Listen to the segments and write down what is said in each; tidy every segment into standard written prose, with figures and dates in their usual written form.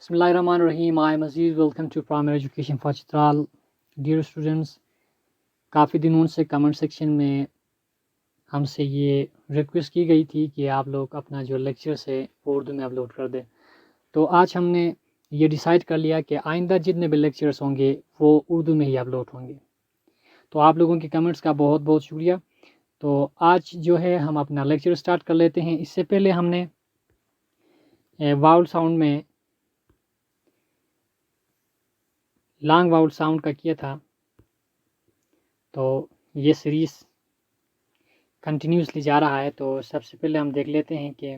Bismillahirrahmanirrahim. I am Aziz. Welcome to Primary Education for Chitral. Dear students, काफ़ी दिनों से comment section में हमसे ये रिक्वेस्ट की गई थी कि आप लोग अपना जो लेक्चर्स है वो उर्दू में अपलोड कर दें। तो आज हमने ये डिसाइड कर लिया कि आइंदा जितने भी लेक्चर्स होंगे वो उर्दू में ही अपलोड होंगे। तो आप लोगों के कमेंट्स का बहुत बहुत शुक्रिया। तो आज जो है हम अपना लेक्चर स्टार्ट कर लेते हैं। इससे पहले हमने वाउल साउंड में लॉन्ग वाउल साउंड का किया था। तो ये सीरीज़ कंटिन्यूसली जा रहा है। तो सबसे पहले हम देख लेते हैं कि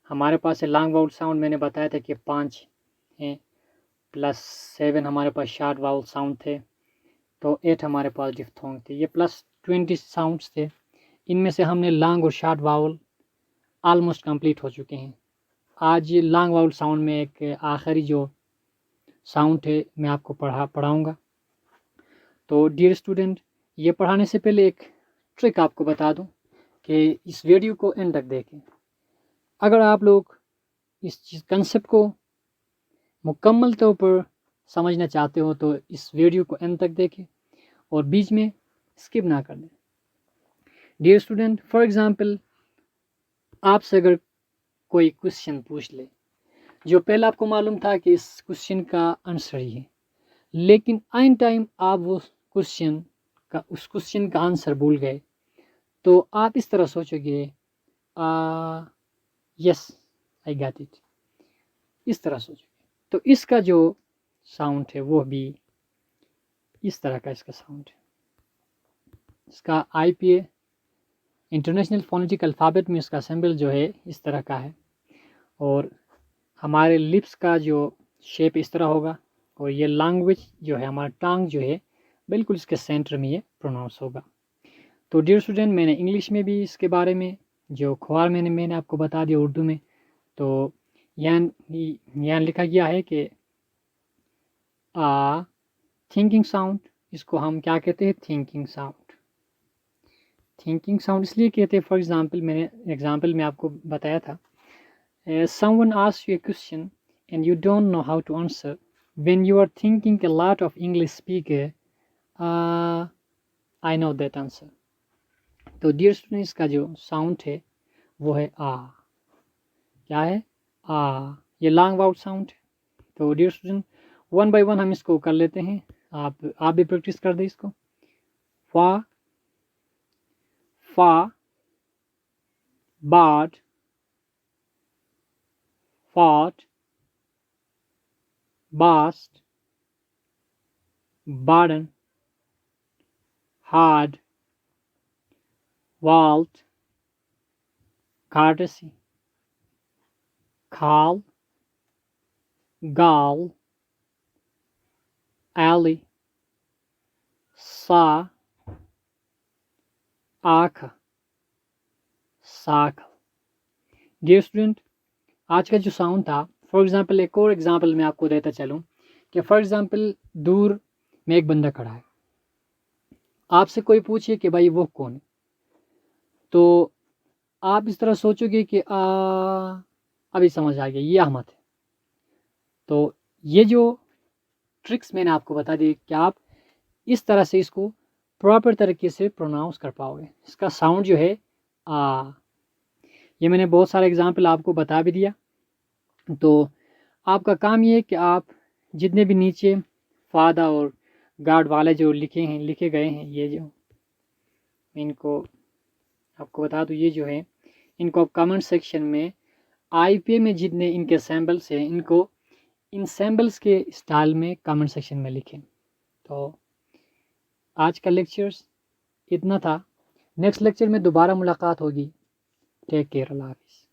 हमारे पास लॉन्ग वाउल साउंड मैंने बताया था कि 5 हैं, प्लस 7 हमारे पास शॉर्ट वाउल साउंड थे, तो 8 हमारे पास डिफ्थोंग थे, ये प्लस 20 साउंड्स थे। इनमें से हमने लॉन्ग और शॉर्ट वाउल ऑलमोस्ट कंप्लीट हो चुके हैं। आज लॉन्ग वाउल साउंड में एक आखिरी जो साउंड है मैं आपको पढ़ाऊँगा। तो डियर स्टूडेंट, ये पढ़ाने से पहले एक ट्रिक आपको बता दूं कि इस वीडियो को एंड तक देखें। अगर आप लोग इस चीज़ कंसेप्ट को मुकम्मल तौर पर समझना चाहते हो तो इस वीडियो को एंड तक देखें और बीच में स्किप ना कर दें। डियर स्टूडेंट, फॉर एग्ज़ाम्पल आपसे अगर कोई क्वेश्चन पूछ ले जो पहले आपको मालूम था कि इस क्वेश्चन का आंसर ही है, लेकिन आइन टाइम आप उस क्वेश्चन का आंसर भूल गए, तो आप इस तरह सोचोगे यस आई गॉट इट, इस तरह सोचोगे। तो इसका जो साउंड है वो भी इस तरह का इसका साउंड है। इसका IPA इंटरनेशनल फोनेटिक अल्फ़ाबेट में इसका सिंबल जो है इस तरह का है और हमारे लिप्स का जो शेप इस तरह होगा और ये लैंग्वेज जो है हमारा टंग जो है बिल्कुल इसके सेंटर में ये प्रोनाउंस होगा। तो डियर स्टूडेंट, मैंने इंग्लिश में भी इसके बारे में जो ख्वार मैंने आपको बता दिया उर्दू में। तो यहाँ लिखा गया है कि थिंकिंग साउंड, इसको हम क्या कहते हैं, थिंकिंग साउंड। थिंकिंग साउंड इसलिए कहते हैं, फॉर एग्जांपल मैंने एग्जांपल में आपको बताया था, someone asks you a question and you don't know how to answer when you are thinking a lot of English speaker, I know that answer. तो dear student, इसका जो साउंड है वो है आ। क्या है? आ। ये लॉन्ग वाउल साउंड है। तो dear student, one by one हम इसको कर लेते हैं। आप भी प्रैक्टिस कर दें इसको। फा, फा, बाट, फाट, बास्ट, बाडन, hard, vault, courtesy, call, gall, alley, saw, आँख, साकल। डियर स्टूडेंट, आज का जो साउंड था, फॉर एग्जांपल एक और एग्जांपल मैं आपको देता चलूँ कि फॉर एग्जांपल दूर में एक बंदा खड़ा है, आपसे कोई पूछे कि भाई वो कौन है, तो आप इस तरह सोचोगे कि अभी समझ आ गया, ये अहमद है। तो ये जो ट्रिक्स मैंने आपको बता दी कि आप इस तरह से इसको प्रॉपर तरीके से प्रोनाउंस कर पाओगे। इसका साउंड जो है ये मैंने बहुत सारे एग्जांपल आपको बता भी दिया। तो आपका काम ये है कि आप जितने भी नीचे फादा और गार्ड वाले जो लिखे गए हैं, ये जो इनको आपको बता दूँ, ये जो है इनको आप कमेंट सेक्शन में IPA में जितने इनके सैम्बल्स हैं इनको इन सैम्बल्स के स्टाइल में कमेंट सेक्शन में लिखें। तो आज का लेक्चर्स इतना था। नेक्स्ट लेक्चर में दोबारा मुलाकात होगी। टेक केयर, अल्लाह हाफिज़।